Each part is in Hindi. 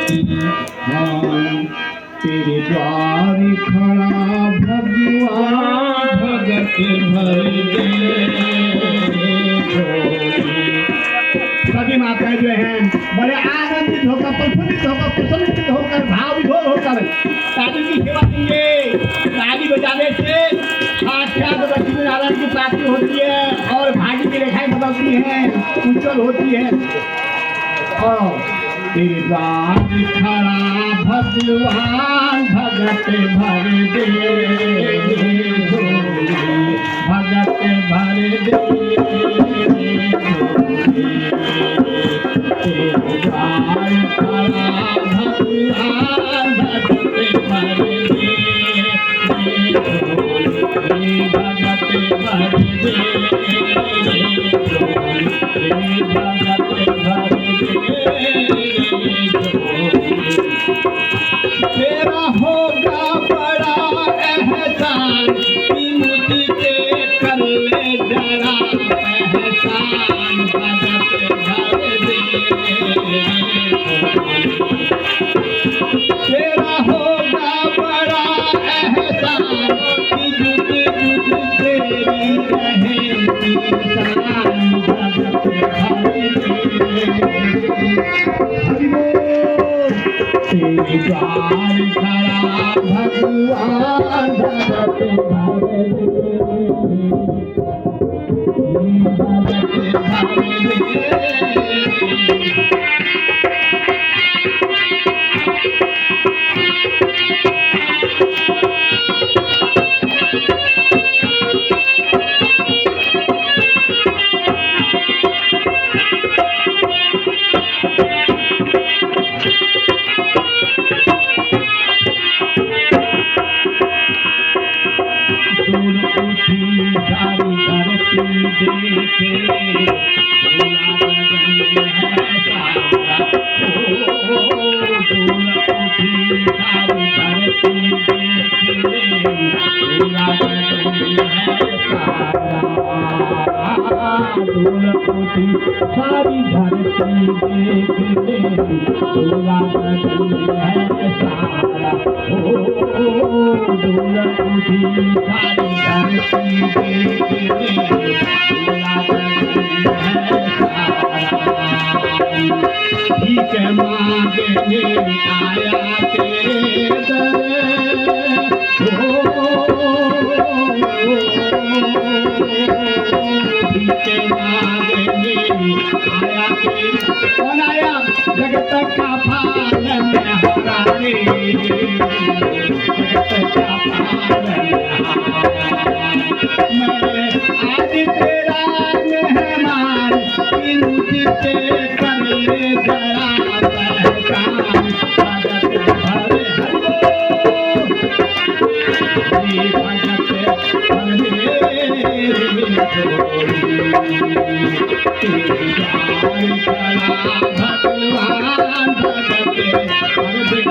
हाँ, तेरे द्वार खड़ा भगवान भगत भर दे। सभी माताएं जो हैं बड़े आनंदित होकर प्रफुल्लित होकर प्रसन्नित होकर भाव विभोर होकर ताली की सेवा करेंगे। ताली बजाने से साक्षात लक्ष्मी नारायण की प्राप्ति होती है और भाग्य की रेखाएं बदलती हैं, उज्जवल होती है। और तेरे द्वार खड़ा भगवान भगत भर दे, भगत भर दे। तेरे द्वार खड़ा भगवान भगत भर दे, भगत भर दे, भगत भर दे। तेरा होगा बड़ा एहसान कि मुझसे कर ले जरा एहसान, भगत भर दे। तेरा होगा बड़ा एहसान कि जुग जुग तेरी रहेगी शान, भगत भर दे। तेरे द्वार खड़ा भगवान भगत भर दे, भगत भर दे। सारी धरती देखे भोला गगन है सारा, धूल उठी सारी धरती देखे भोला गगन है सारा, धूल उठी सारी धरती देखे भोला गगन है सारा, धूल उठी सारी धरती ठीक मांगने आया तेरे दर, ठीक मांगने आया तेरे। कौन आया? जगत का पालन हमारे, जगत का पालन मैं आज तेरा मेहमान कि मुझसे कर ले जरा पहचान, भगत भर हरि भगत भर दे। तेरे द्वार खड़ा भगवान भगत भर दे, भगत भर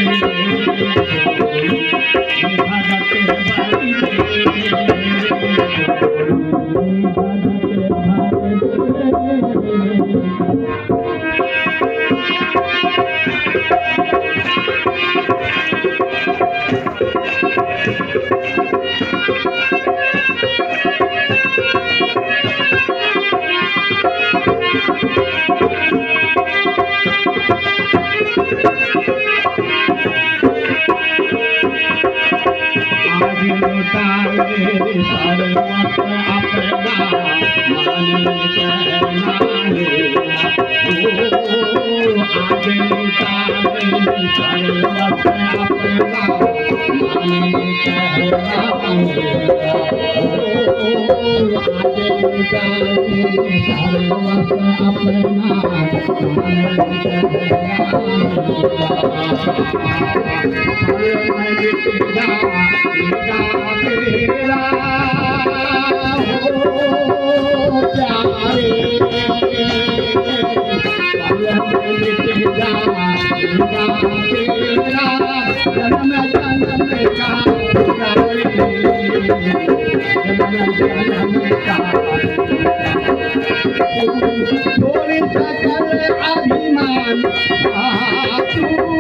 दे। सर्वत अपना मान कहना आज लुटावे सर्वत अपना मान कहना, आज लुटावे सर्वत अपना मान कहना। थोड़ी सकल अभिमान तू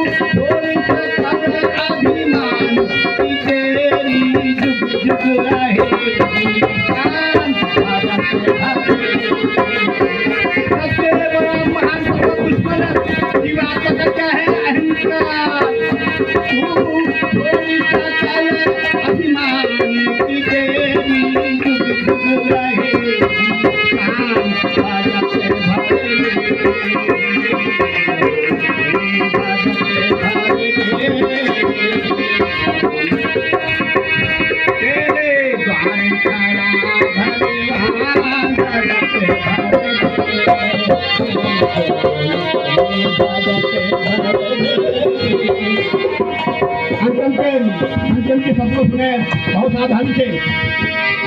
के सपनों सुने बहुत सावधानी से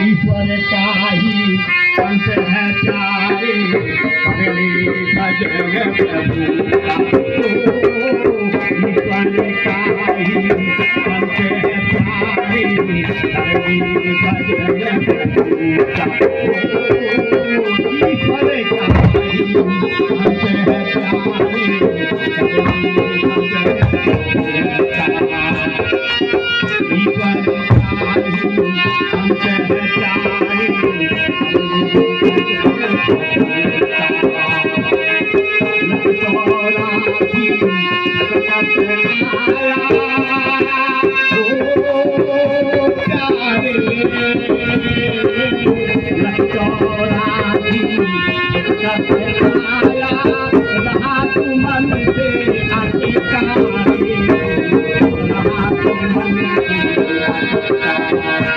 ईश्वर काही पंच है प्यारे मेरी भजन प्रभु ईश्वर काही पंच है प्यारे मेरी भजन प्रभु ईश्वर काही पंच है प्यारे मेरी भजन Thank you.